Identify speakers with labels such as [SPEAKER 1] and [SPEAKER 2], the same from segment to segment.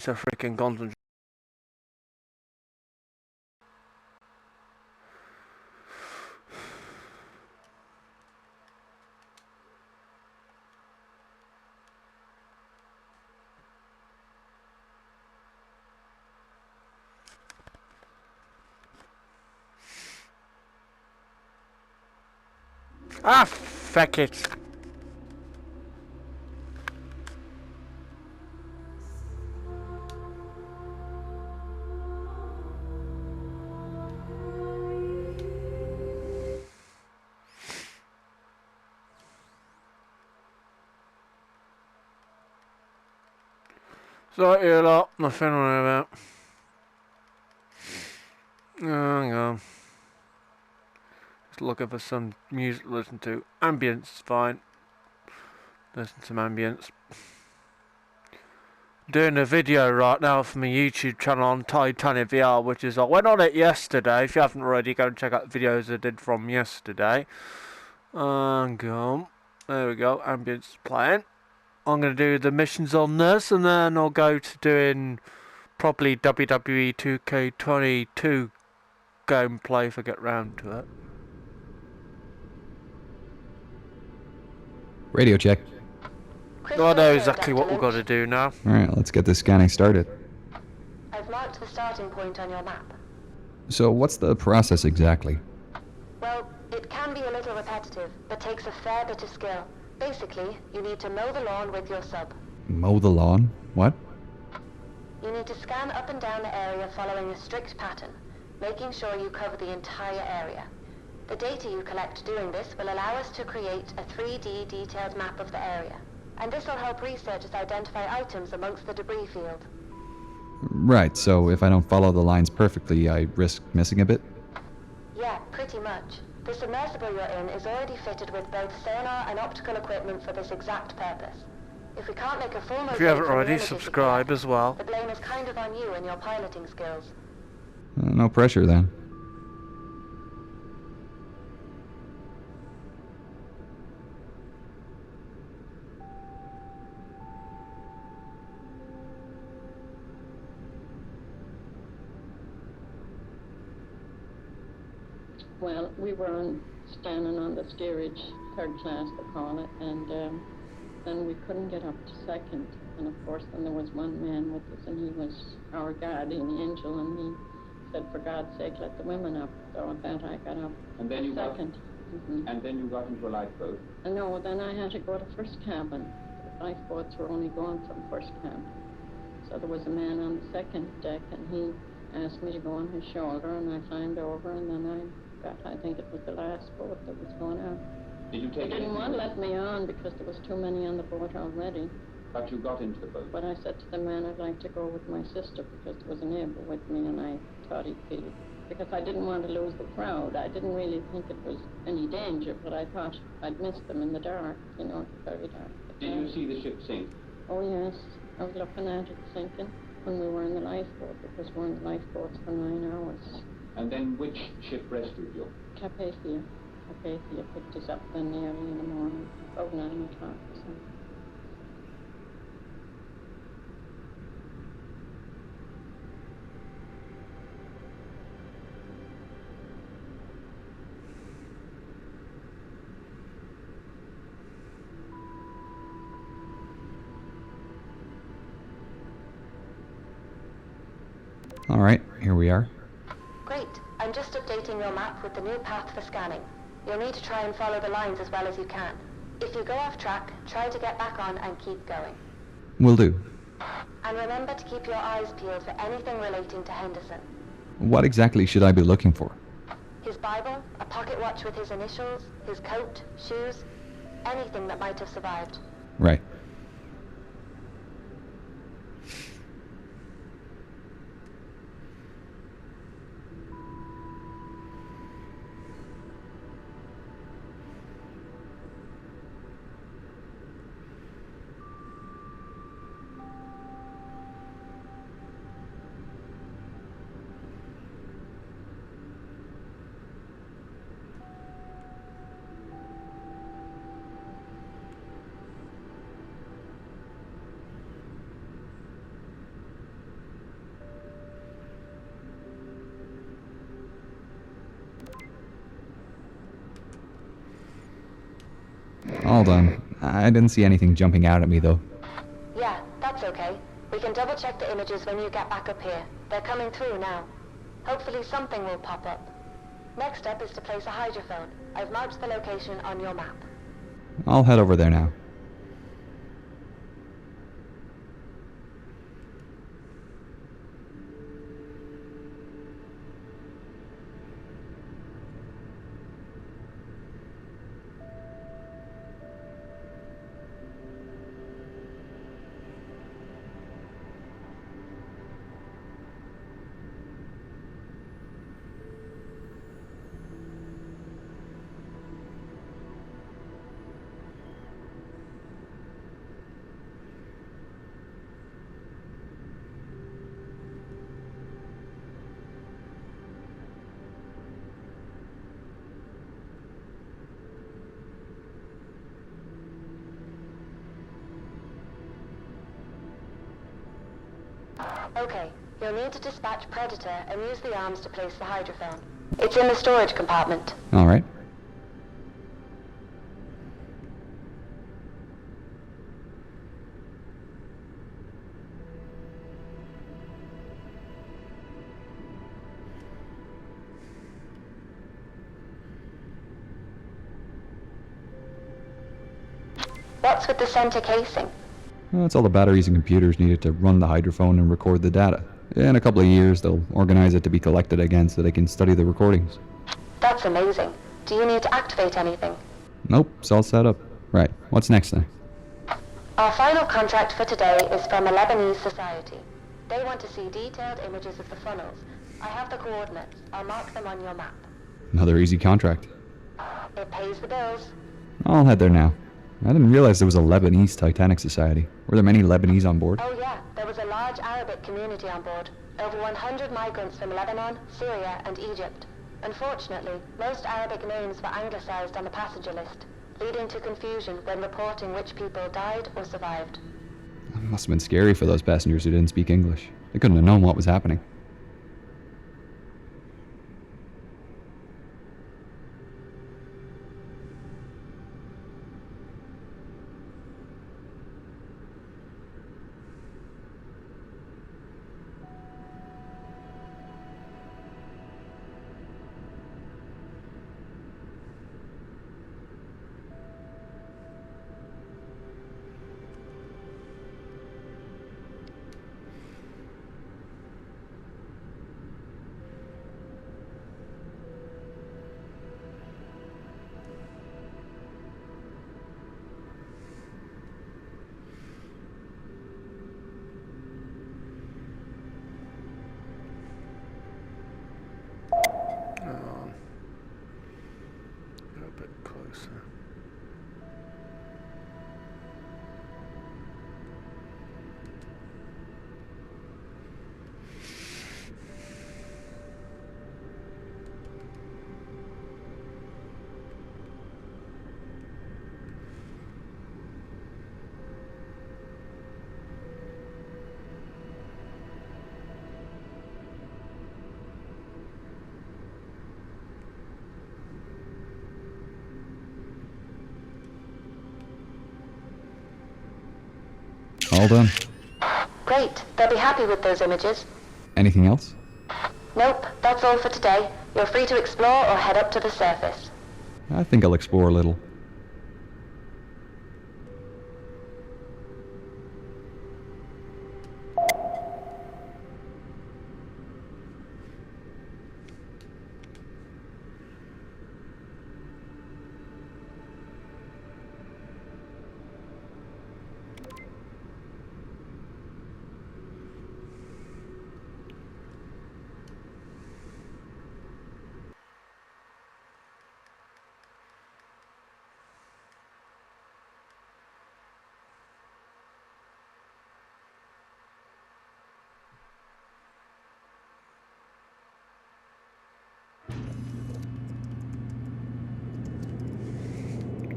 [SPEAKER 1] to freaking concentrate. Ah, feck it. So you lot, nothing to worry about. Hang on. Just looking for some music to listen to. Ambience is fine. Listen to some ambience. Doing a video right now for my YouTube channel on Titanic VR, which is I went on it yesterday. If you haven't already, go and check out the videos I did from yesterday. And go. There we go. Ambience is playing. I'm going to do the missions on this, and then I'll go to doing probably WWE 2K22 gameplay if I get round to it.
[SPEAKER 2] Radio check.
[SPEAKER 1] I know exactly what we've got to do now.
[SPEAKER 2] Alright, let's get this scanning started.
[SPEAKER 3] I've marked the starting point on your map.
[SPEAKER 2] So what's the process exactly?
[SPEAKER 3] Well, it can be a little repetitive, but takes a fair bit of skill. Basically, you need to mow the lawn with your sub.
[SPEAKER 2] Mow the lawn? What?
[SPEAKER 3] You need to scan up and down the area following a strict pattern, making sure you cover the entire area. The data you collect doing this will allow us to create a 3D detailed map of the area. And this will help researchers identify items amongst the debris field.
[SPEAKER 2] Right, so if I don't follow the lines perfectly, I risk missing a bit?
[SPEAKER 3] Yeah, pretty much. The submersible you're in is already fitted with both sonar and optical equipment for this exact purpose. If we can't make a full
[SPEAKER 1] If you haven't already, subscribe as well.
[SPEAKER 3] The blame is kind of on you and your piloting skills.
[SPEAKER 2] No pressure then.
[SPEAKER 4] Well, we were standing on the steerage, third class they call it, and then we couldn't get up to second. And of course then there was one man with us, and he was our guardian angel, and he said, for God's sake, let the women up. So with that I got up
[SPEAKER 5] and then you
[SPEAKER 4] second.
[SPEAKER 5] And then you got into a lifeboat?
[SPEAKER 4] No, then I had to go to first cabin. The lifeboats were only going from first cabin. So there was a man on the second deck, and he asked me to go on his shoulder, and I climbed over, and then I think it was the last boat that was going out.
[SPEAKER 5] Did you take
[SPEAKER 4] They didn't want to let me on because there was too many on the boat already.
[SPEAKER 5] But you got into the boat?
[SPEAKER 4] But I said to the man I'd like to go with my sister because there was a neighbor with me, and I thought he'd feel it. Because I didn't want to lose the crowd. I didn't really think it was any danger, but I thought I'd miss them in the dark, you know, it's very dark.
[SPEAKER 5] Did you see the ship sink?
[SPEAKER 4] Oh yes, I was looking at it sinking when we were in the lifeboat, because we were in the lifeboats for 9 hours.
[SPEAKER 5] And then which ship rescued you?
[SPEAKER 4] Carpathia. Carpathia picked us up then early in the morning, about 9 o'clock or something.
[SPEAKER 2] Alright, here we are.
[SPEAKER 3] Great. I'm just updating your map with the new path for scanning. You'll need to try and follow the lines as well as you can. If you go off track, try to get back on and keep going.
[SPEAKER 2] Will do.
[SPEAKER 3] And remember to keep your eyes peeled for anything relating to Henderson.
[SPEAKER 2] What exactly should I be looking for?
[SPEAKER 3] His Bible, a pocket watch with his initials, his coat, shoes, anything that might have survived.
[SPEAKER 2] Right. All done. I didn't see anything jumping out at me, though.
[SPEAKER 3] Yeah, that's okay. We can double check the images when you get back up here. They're coming through now. Hopefully something will pop up. Next up is to place a hydrophone. I've marked the location on your map.
[SPEAKER 2] I'll head over there now.
[SPEAKER 3] Okay, you'll need to dispatch Predator and use the arms to place the hydrophone. It's in the storage compartment.
[SPEAKER 2] All right.
[SPEAKER 3] What's with the center casing?
[SPEAKER 2] Well, that's all the batteries and computers needed to run the hydrophone and record the data. In a couple of years, they'll organize it to be collected again so they can study the recordings.
[SPEAKER 3] That's amazing. Do you need to activate anything?
[SPEAKER 2] Nope, it's all set up. Right, what's next then?
[SPEAKER 3] Our final contract for today is from a Lebanese society. They want to see detailed images of the funnels. I have the coordinates. I'll mark them on your map.
[SPEAKER 2] Another easy contract.
[SPEAKER 3] It pays the bills.
[SPEAKER 2] I'll head there now. I didn't realize there was a Lebanese Titanic society. Were there many Lebanese on board?
[SPEAKER 3] Oh yeah, there was a large Arabic community on board. Over 100 migrants from Lebanon, Syria, and Egypt. Unfortunately, most Arabic names were anglicized on the passenger list, leading to confusion when reporting which people died or survived.
[SPEAKER 2] It must have been scary for those passengers who didn't speak English. They couldn't have known what was happening.
[SPEAKER 1] A bit closer.
[SPEAKER 2] All done.
[SPEAKER 3] Great, they'll be happy with those images.
[SPEAKER 2] Anything else?
[SPEAKER 3] Nope, that's all for today. You're free to explore or head up to the surface.
[SPEAKER 2] I think I'll explore a little.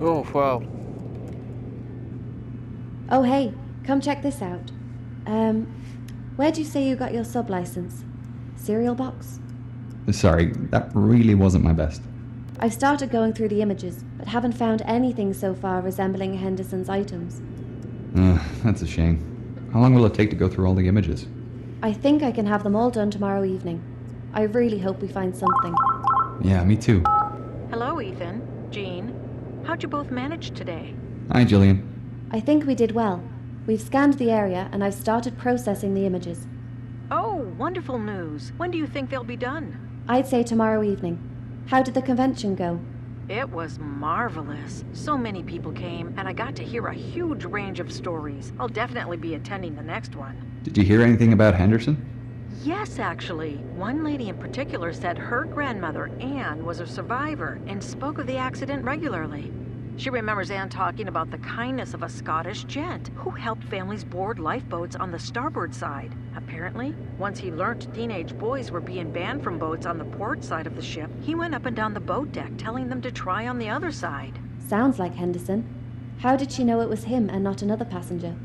[SPEAKER 1] Oh, wow.
[SPEAKER 6] Oh, hey, come check this out. Where'd you say you got your sub license? Cereal box?
[SPEAKER 2] Sorry, that really wasn't my best.
[SPEAKER 6] I've started going through the images, but haven't found anything so far resembling Henderson's items.
[SPEAKER 2] That's a shame. How long will it take to go through all the images?
[SPEAKER 6] I think I can have them all done tomorrow evening. I really hope we find something.
[SPEAKER 2] Yeah, me too.
[SPEAKER 7] Hello, Ethan. Jean. How'd you both manage today?
[SPEAKER 2] Hi, Jillian.
[SPEAKER 6] I think we did well. We've scanned the area and I've started processing the images.
[SPEAKER 7] Oh, wonderful news. When do you think they'll be done?
[SPEAKER 6] I'd say tomorrow evening. How did the convention go?
[SPEAKER 7] It was marvelous. So many people came, and I got to hear a huge range of stories. I'll definitely be attending the next one.
[SPEAKER 2] Did you hear anything about Henderson?
[SPEAKER 7] Yes, actually. One lady in particular said her grandmother, Anne, was a survivor and spoke of the accident regularly. She remembers Anne talking about the kindness of a Scottish gent who helped families board lifeboats on the starboard side. Apparently, once he learnt teenage boys were being banned from boats on the port side of the ship, he went up and down the boat deck telling them to try on the other side.
[SPEAKER 6] Sounds like Henderson. How did she know it was him and not another passenger?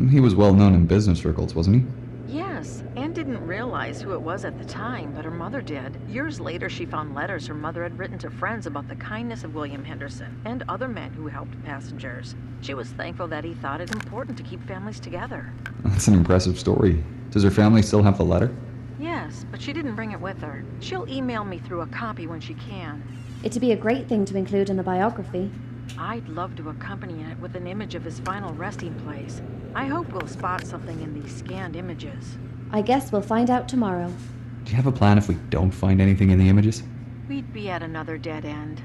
[SPEAKER 2] He was well known in business circles, wasn't he?
[SPEAKER 7] Yes, Anne didn't realize who it was at the time, but her mother did. Years later, she found letters her mother had written to friends about the kindness of William Henderson and other men who helped passengers. She was thankful that he thought it important to keep families together.
[SPEAKER 2] That's an impressive story. Does her family still have the letter?
[SPEAKER 7] Yes, but she didn't bring it with her. She'll email me through a copy when she can.
[SPEAKER 6] It'd be a great thing to include in the biography.
[SPEAKER 7] I'd love to accompany it with an image of his final resting place. I hope we'll spot something in these scanned images.
[SPEAKER 6] I guess we'll find out tomorrow.
[SPEAKER 2] Do you have a plan if we don't find anything in the images?
[SPEAKER 7] We'd be at another dead end.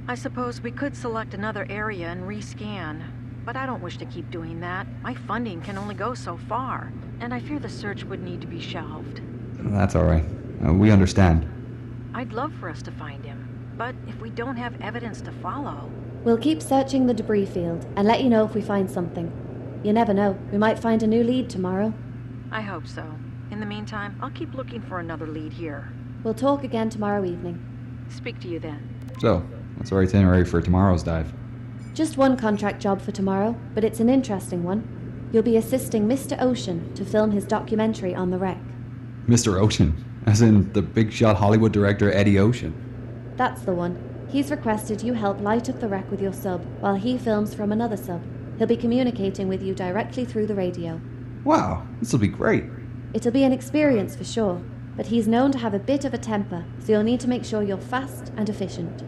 [SPEAKER 7] I suppose we could select another area and rescan, but I don't wish to keep doing that. My funding can only go so far, and I fear the search would need to be shelved.
[SPEAKER 2] That's all right. We understand.
[SPEAKER 7] I'd love for us to find him, but if we don't have evidence to follow...
[SPEAKER 6] We'll keep searching the debris field and let you know if we find something. You never know, we might find a new lead tomorrow.
[SPEAKER 7] I hope so. In the meantime, I'll keep looking for another lead here.
[SPEAKER 6] We'll talk again tomorrow evening.
[SPEAKER 7] Speak to you then.
[SPEAKER 2] So, what's our itinerary for tomorrow's dive?
[SPEAKER 6] Just one contract job for tomorrow, but it's an interesting one. You'll be assisting Mr. Ocean to film his documentary on the wreck.
[SPEAKER 2] Mr. Ocean, as in the big shot Hollywood director Eddie Ocean.
[SPEAKER 6] That's the one. He's requested you help light up the wreck with your sub, while he films from another sub. He'll be communicating with you directly through the radio.
[SPEAKER 2] Wow, this'll be great.
[SPEAKER 6] It'll be an experience for sure, but he's known to have a bit of a temper, so you'll need to make sure you're fast and efficient.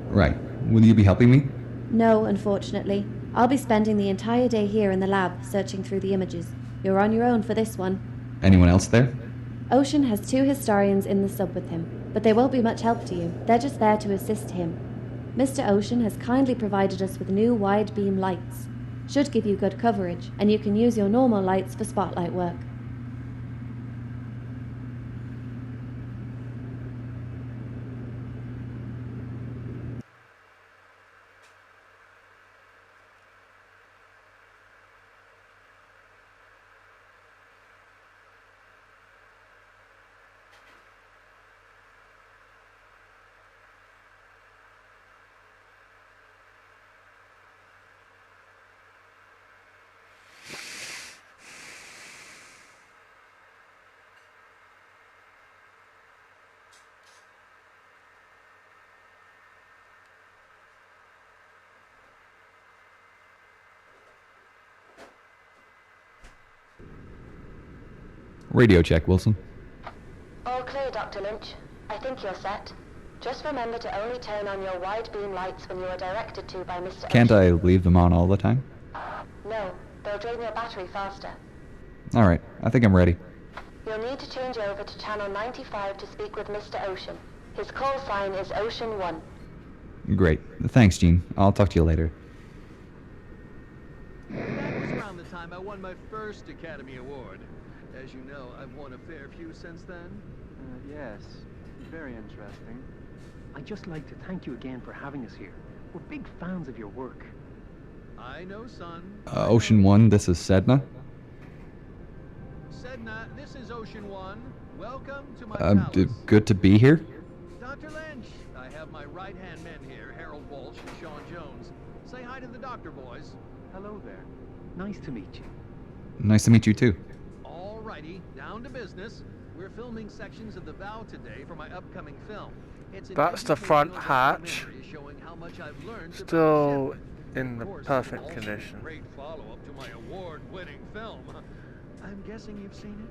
[SPEAKER 2] Right. Will you be helping me?
[SPEAKER 6] No, unfortunately. I'll be spending the entire day here in the lab, searching through the images. You're on your own for this one.
[SPEAKER 2] Anyone else there?
[SPEAKER 6] Ocean has 2 historians in the sub with him, but they won't be much help to you. They're just there to assist him. Mr. Ocean has kindly provided us with new wide beam lights. Should give you good coverage, and you can use your normal lights for spotlight work.
[SPEAKER 2] Radio check, Wilson.
[SPEAKER 3] All clear, Dr. Lynch. I think you're set. Just remember to only turn on your wide beam lights when you are directed to by Mr.
[SPEAKER 2] Can't
[SPEAKER 3] Ocean.
[SPEAKER 2] I leave them on all the time?
[SPEAKER 3] No, they'll drain your battery faster.
[SPEAKER 2] Alright, I think I'm ready.
[SPEAKER 3] You'll need to change over to channel 95 to speak with Mr. Ocean. His call sign is Ocean 1.
[SPEAKER 2] Great. Thanks, Gene. I'll talk to you later.
[SPEAKER 8] That was around the time I won my first Academy Award. As you know, I've won a fair few since then.
[SPEAKER 9] Yes, very interesting. I'd just like to thank you again for having us here. We're big fans of your work.
[SPEAKER 8] I know, son.
[SPEAKER 2] Ocean 1, this is Sedna.
[SPEAKER 8] Sedna, this is Ocean 1. Welcome to my palace.
[SPEAKER 2] Good to be here.
[SPEAKER 8] Dr. Lynch, I have my right-hand men here, Harold Walsh and Sean Jones. Say hi to the doctor, boys.
[SPEAKER 9] Hello there. Nice to meet you.
[SPEAKER 2] Nice to meet you too.
[SPEAKER 8] All Alrighty, down to business. We're filming sections of the bow today for my upcoming film. It's an
[SPEAKER 1] That's the front
[SPEAKER 8] educational
[SPEAKER 1] hatch.
[SPEAKER 8] documentary showing how much I've learned about the
[SPEAKER 1] Still
[SPEAKER 8] ship.
[SPEAKER 1] in the
[SPEAKER 8] Of course,
[SPEAKER 1] perfect
[SPEAKER 8] also
[SPEAKER 1] condition.
[SPEAKER 8] a great follow-up to my award-winning film. I'm guessing you've seen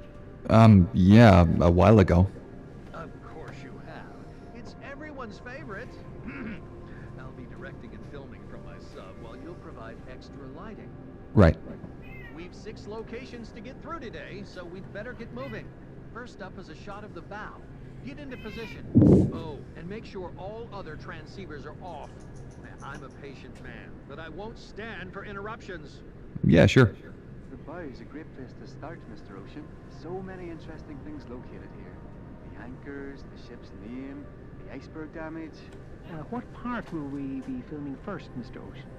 [SPEAKER 8] it?
[SPEAKER 2] Yeah, a while ago.
[SPEAKER 8] Of course you have. It's everyone's favorite. I'll be directing and filming from my sub while you'll provide extra lighting.
[SPEAKER 2] Right.
[SPEAKER 8] We've 6 locations to get through today, so we'd better get moving. First up is a shot of the bow. Get into position. Oh, and make sure all other transceivers are off. I'm a patient man, but I won't stand for interruptions.
[SPEAKER 2] Yeah, sure.
[SPEAKER 10] The bow is a great place to start, Mr. Ocean. So many interesting things located here. The anchors, the ship's name, the iceberg damage.
[SPEAKER 9] What part will we be filming first, Mr. Ocean?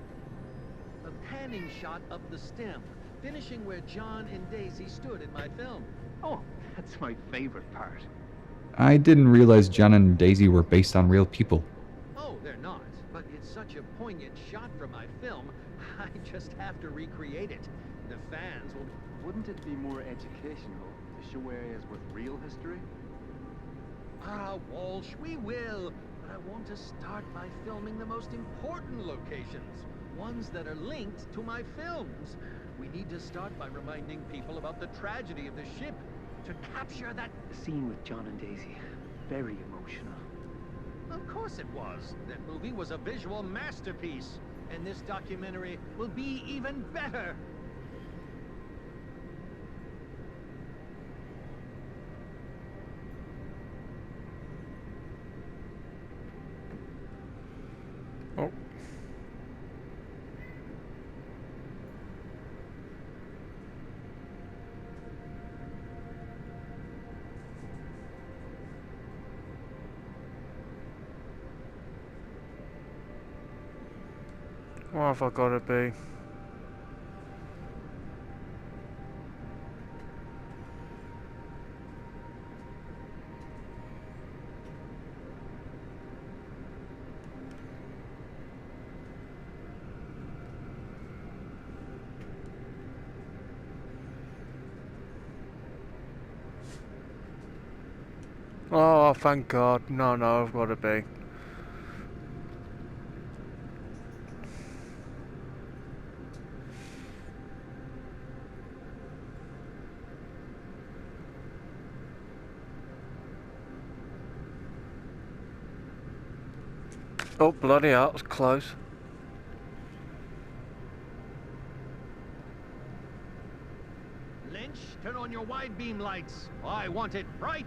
[SPEAKER 8] A panning shot of the stem, finishing where John and Daisy stood in my film.
[SPEAKER 9] Oh, that's my favorite part.
[SPEAKER 2] I didn't realize John and Daisy were based on real people.
[SPEAKER 8] Oh, they're not, but it's such a poignant shot from my film, I just have to recreate it. The fans will...
[SPEAKER 10] Wouldn't it be more educational to show areas with real history?
[SPEAKER 8] Ah, Walsh, we will. But I want to start by filming the most important locations, ones that are linked to my films. We need to start by reminding people about the tragedy of the ship, to capture that...
[SPEAKER 9] The scene with John and Daisy. Very emotional.
[SPEAKER 8] Of course it was. That movie was a visual masterpiece. And this documentary will be even better.
[SPEAKER 1] Oh. What have I got to be? Oh, thank God. No, I've got to be. Oh, bloody hell, that was close.
[SPEAKER 8] Lynch, turn on your wide beam lights. I want it bright.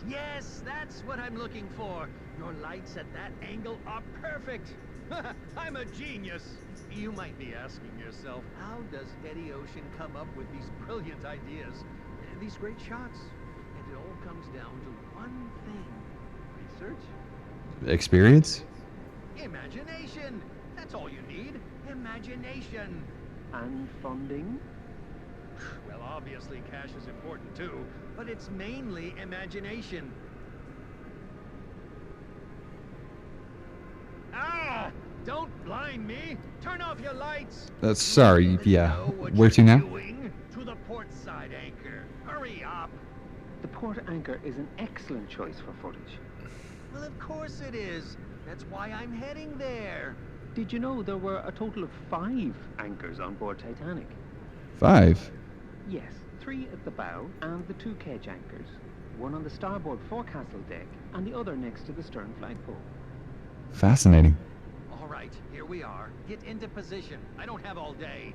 [SPEAKER 8] Yes, that's what I'm looking for. Your lights at that angle are perfect. I'm a genius. You might be asking yourself, how does Eddie Ocean come up with these brilliant ideas and these great shots? And it all comes down to one thing. Research?
[SPEAKER 2] Experience?
[SPEAKER 8] Imagination. That's all you need. Imagination.
[SPEAKER 9] And funding?
[SPEAKER 8] Well, obviously cash is important too, but it's mainly imagination. Ah! Don't blind me! Turn off your lights!
[SPEAKER 2] Sorry, yeah.
[SPEAKER 8] Know what
[SPEAKER 2] Where to
[SPEAKER 8] you're
[SPEAKER 2] now?
[SPEAKER 8] doing? To the port side anchor. Hurry up!
[SPEAKER 9] The port anchor is an excellent choice for footage.
[SPEAKER 8] Well, of course it is. That's why I'm heading there.
[SPEAKER 9] Did you know there were a total of 5 anchors on board Titanic?
[SPEAKER 2] 5?
[SPEAKER 9] Yes, 3 at the bow and the 2 kedge anchors. One on the starboard forecastle deck and the other next to the stern flagpole.
[SPEAKER 2] Fascinating.
[SPEAKER 8] All right, here we are. Get into position. I don't have all day.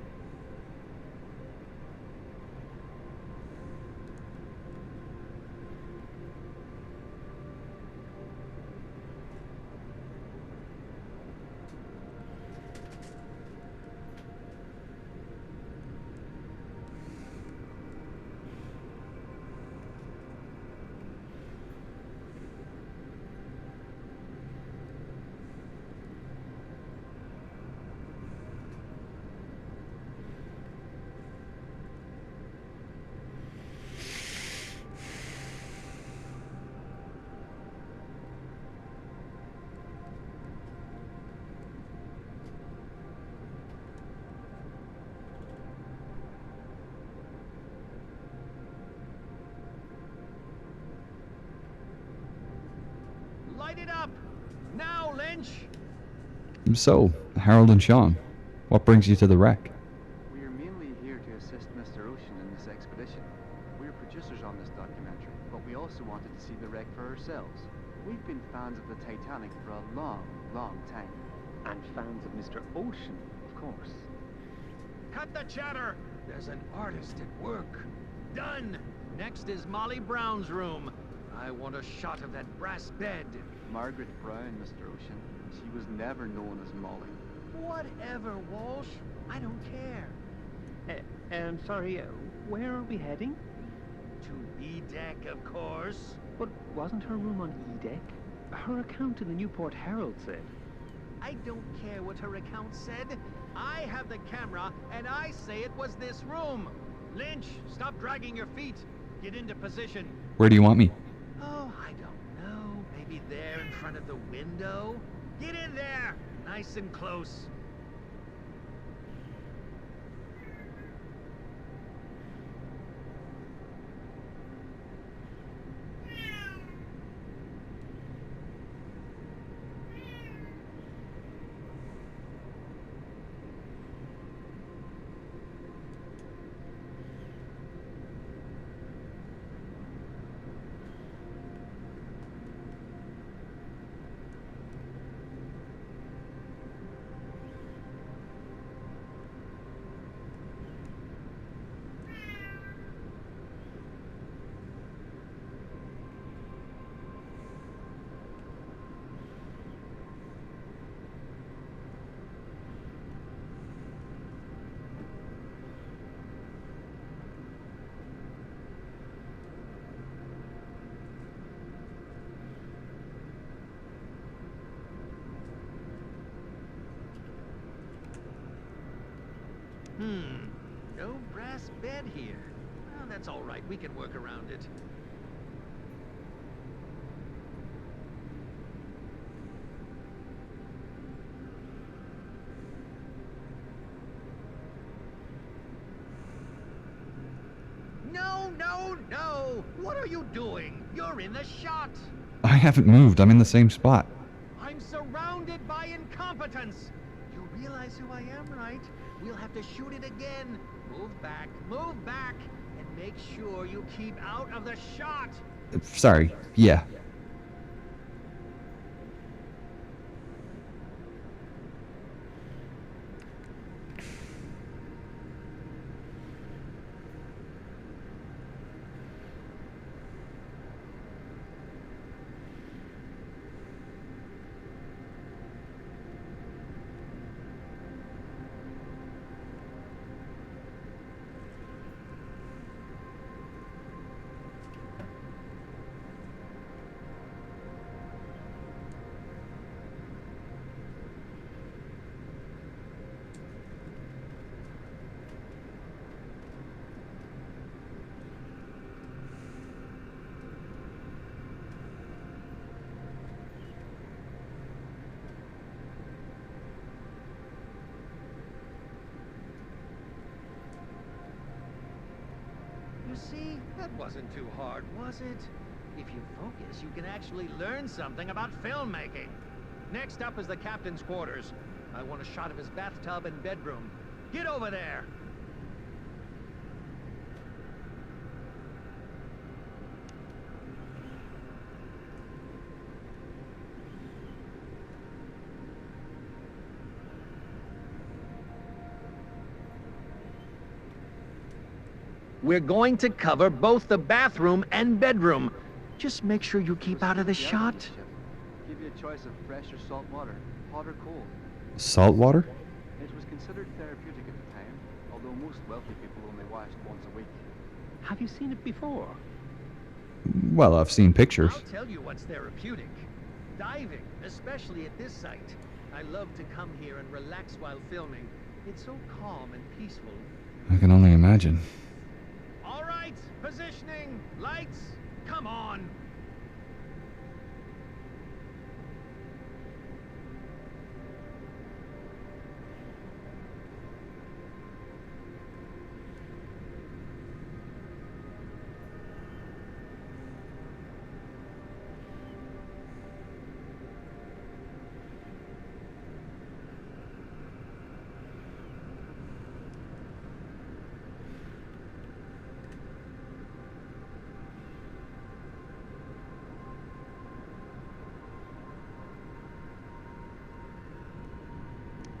[SPEAKER 8] Light it up! Now, Lynch!
[SPEAKER 2] So, Harold and Sean, what brings you to the wreck?
[SPEAKER 10] We are mainly here to assist Mr. Ocean in this expedition. We're producers on this documentary, but we also wanted to see the wreck for ourselves. We've been fans of the Titanic for a long, long time.
[SPEAKER 9] And fans of Mr. Ocean, of course.
[SPEAKER 8] Cut the chatter! There's an artist at work. Done! Next is Molly Brown's room. I want a shot of that brass bed.
[SPEAKER 10] Margaret Brown, Mr. Ocean. She was never known as Molly.
[SPEAKER 8] Whatever, Walsh. I don't care.
[SPEAKER 9] Sorry, where are we heading?
[SPEAKER 8] To E-deck, of course.
[SPEAKER 9] But wasn't her room on E-deck? Her account in the Newport Herald said.
[SPEAKER 8] I don't care what her account said. I have the camera, and I say it was this room. Lynch, stop dragging your feet. Get into position.
[SPEAKER 2] Where do you want me?
[SPEAKER 8] Oh, I don't know. Maybe there in front of the window? Get in there! Nice and close. No brass bed here. Oh, that's all right. We can work around it. No, no, no! What are you doing? You're in the shot!
[SPEAKER 2] I haven't moved. I'm in the same spot.
[SPEAKER 8] I'm surrounded by incompetence! You realize who I am, right? We'll have to shoot it again. Move back, and make sure you keep out of the shot!
[SPEAKER 2] Sorry. Yeah.
[SPEAKER 8] You see, that wasn't too hard, was it? If you focus, you can actually learn something about filmmaking. Next up is the captain's quarters. I want a shot of his bathtub and bedroom. Get over there! We're going to cover both the bathroom and bedroom. Just make sure you keep out of the shot.
[SPEAKER 10] Give you a choice of fresh or salt water, hot or cold.
[SPEAKER 2] Salt water?
[SPEAKER 10] It was considered therapeutic at the time, although most wealthy people only washed once a week.
[SPEAKER 9] Have you seen it before?
[SPEAKER 2] Well, I've seen pictures.
[SPEAKER 8] I'll tell you what's therapeutic. Diving, especially at this site. I love to come here and relax while filming. It's so calm and peaceful.
[SPEAKER 2] I can only imagine.
[SPEAKER 8] All right, positioning, lights, come on.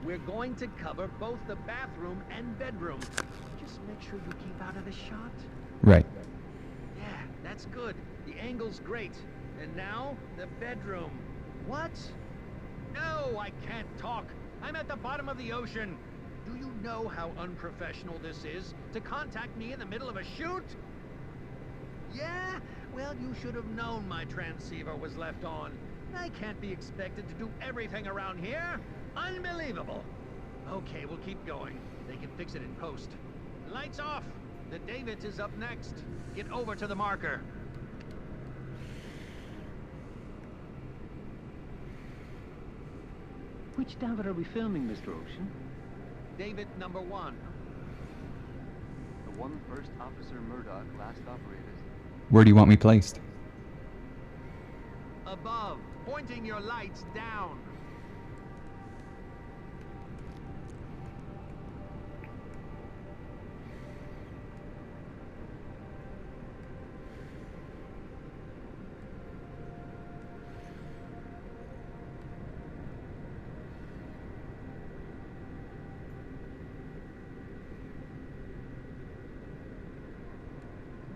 [SPEAKER 8] We're going to cover both the bathroom and bedroom. Just make sure you keep out of the shot.
[SPEAKER 2] Right.
[SPEAKER 8] Yeah, that's good. The angle's great. And now, the bedroom. What? No, I can't talk. I'm at the bottom of the ocean. Do you know how unprofessional this is? To contact me in the middle of a shoot? Yeah? Well, you should have known my transceiver was left on. I can't be expected to do everything around here. Unbelievable. Okay, we'll keep going. They can fix it in post. Lights off. The David is up next. Get over to the marker.
[SPEAKER 9] Which David are we filming, Mr. Ocean?
[SPEAKER 8] David number 1.
[SPEAKER 10] The one First Officer Murdoch last operated.
[SPEAKER 2] Where do you want me placed?
[SPEAKER 8] Above, pointing your lights down.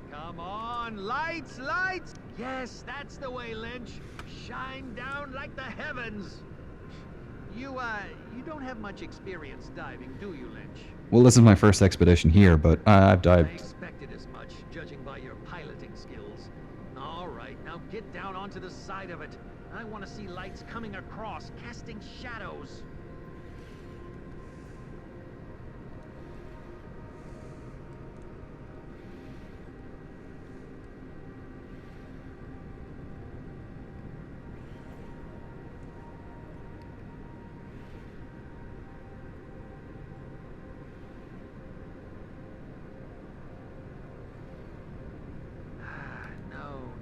[SPEAKER 8] Come on, lights, lights! Yes, that's the way, Lynch. Shine down like the heavens. You don't have much experience diving, do you, Lynch?
[SPEAKER 2] Well, this is my first expedition here, but I've
[SPEAKER 8] I
[SPEAKER 2] dived.
[SPEAKER 8] expected as much, judging by your piloting skills. All right, now get down onto the side of it. I want to see lights coming across, casting shadows.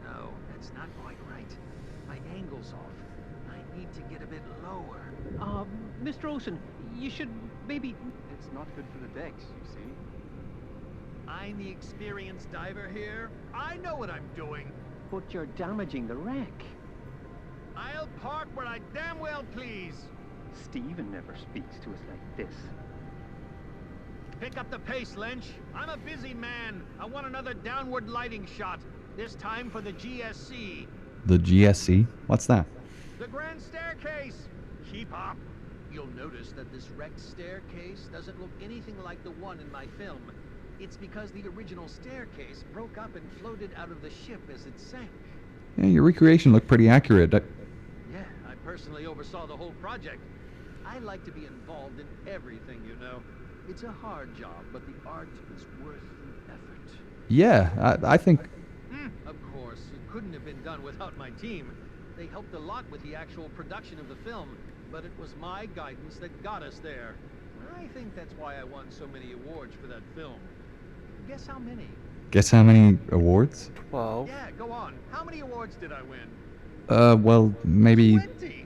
[SPEAKER 8] No, that's not quite right. My angle's off. I need to get a bit lower.
[SPEAKER 9] Mr. Ocean, you should maybe...
[SPEAKER 10] It's not good for the decks, you see.
[SPEAKER 8] I'm the experienced diver here. I know what I'm doing.
[SPEAKER 9] But you're damaging the wreck.
[SPEAKER 8] I'll park where I damn well please.
[SPEAKER 9] Stephen never speaks to us like this.
[SPEAKER 8] Pick up the pace, Lynch. I'm a busy man. I want another downward lighting shot. This time for the GSC.
[SPEAKER 2] The GSC? What's that?
[SPEAKER 8] The grand staircase. Keep up. You'll notice that this wrecked staircase doesn't look anything like the one in my film. It's because the original staircase broke up and floated out of the ship as it sank.
[SPEAKER 2] Yeah, your recreation looked pretty accurate.
[SPEAKER 8] Yeah, I personally oversaw the whole project. I like to be involved in everything, you know. It's a hard job, but the art is worth the effort.
[SPEAKER 2] Yeah, I think...
[SPEAKER 8] Of course, it couldn't have been done without my team. They helped a lot with the actual production of the film, but it was my guidance that got us there. I think that's why I won so many awards for that film. Guess how many?
[SPEAKER 2] Guess how many awards?
[SPEAKER 1] Well,
[SPEAKER 8] Yeah, go on. How many awards did I win?
[SPEAKER 2] Well, maybe...
[SPEAKER 8] 20!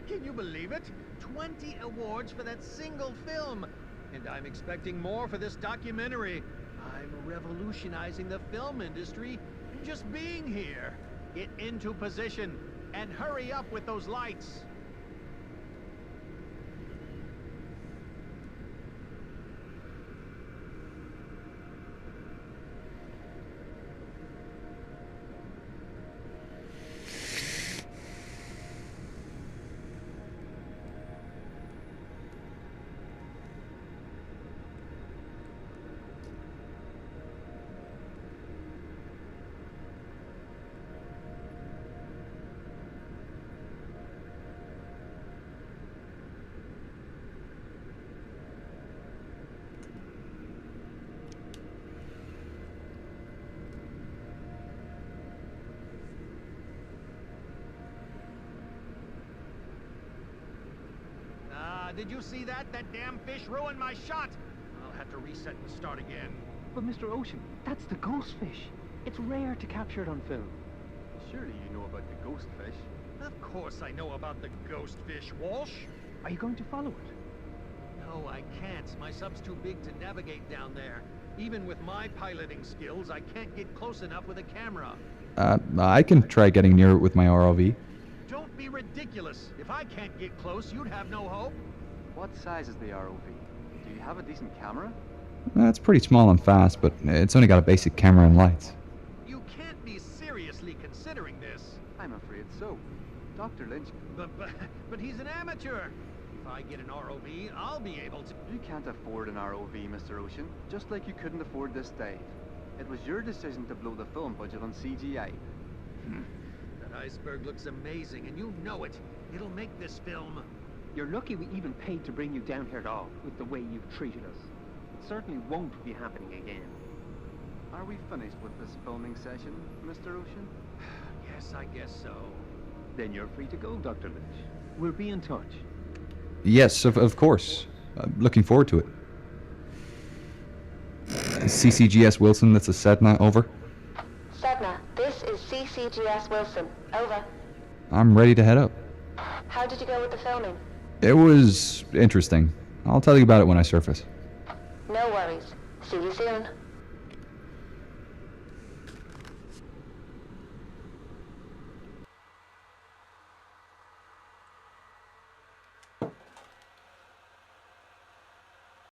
[SPEAKER 8] Can you believe it? 20 awards for that single film! And I'm expecting more for this documentary. I'm revolutionizing the film industry just being here. Get into position and hurry up with those lights. Did you see that? That damn fish ruined my shot. I'll have to reset and start again.
[SPEAKER 9] But Mr. Ocean, that's the ghost fish. It's rare to capture it on film.
[SPEAKER 10] Surely you know about the ghost fish.
[SPEAKER 8] Of course I know about the ghost fish, Walsh.
[SPEAKER 9] Are you going to follow it?
[SPEAKER 8] No, I can't. My sub's too big to navigate down there. Even with my piloting skills, I can't get close enough with a camera.
[SPEAKER 2] I can try getting near it with my ROV.
[SPEAKER 8] Don't be ridiculous. If I can't get close, you'd have no hope.
[SPEAKER 10] What size is the ROV? Do you have a decent camera?
[SPEAKER 2] It's pretty small and fast, but it's only got a basic camera and lights.
[SPEAKER 8] You can't be seriously considering this.
[SPEAKER 10] I'm afraid so. Dr. Lynch,
[SPEAKER 8] But he's an amateur. If I get an ROV, I'll be able to...
[SPEAKER 10] you can't afford an ROV, Mr. Ocean, just like you couldn't afford this dive. It was your decision to blow the film budget on CGI.
[SPEAKER 8] That iceberg looks amazing, and you know it. It'll make this film...
[SPEAKER 9] You're lucky we even paid to bring you down here at all, with the way you've treated us. It certainly won't be happening again.
[SPEAKER 10] Are we finished with this filming session, Mr. Ocean?
[SPEAKER 8] Yes, I guess so.
[SPEAKER 9] Then you're free to go, Dr. Lynch. We'll be in touch.
[SPEAKER 2] Yes, of course. Looking forward to it. CCGS Wilson, that's a Sedna, over.
[SPEAKER 3] Sedna, this is CCGS Wilson. Over.
[SPEAKER 2] I'm ready to head up.
[SPEAKER 3] How did you go with the filming?
[SPEAKER 2] It was interesting. I'll tell you about it when I surface.
[SPEAKER 3] No worries. See you soon.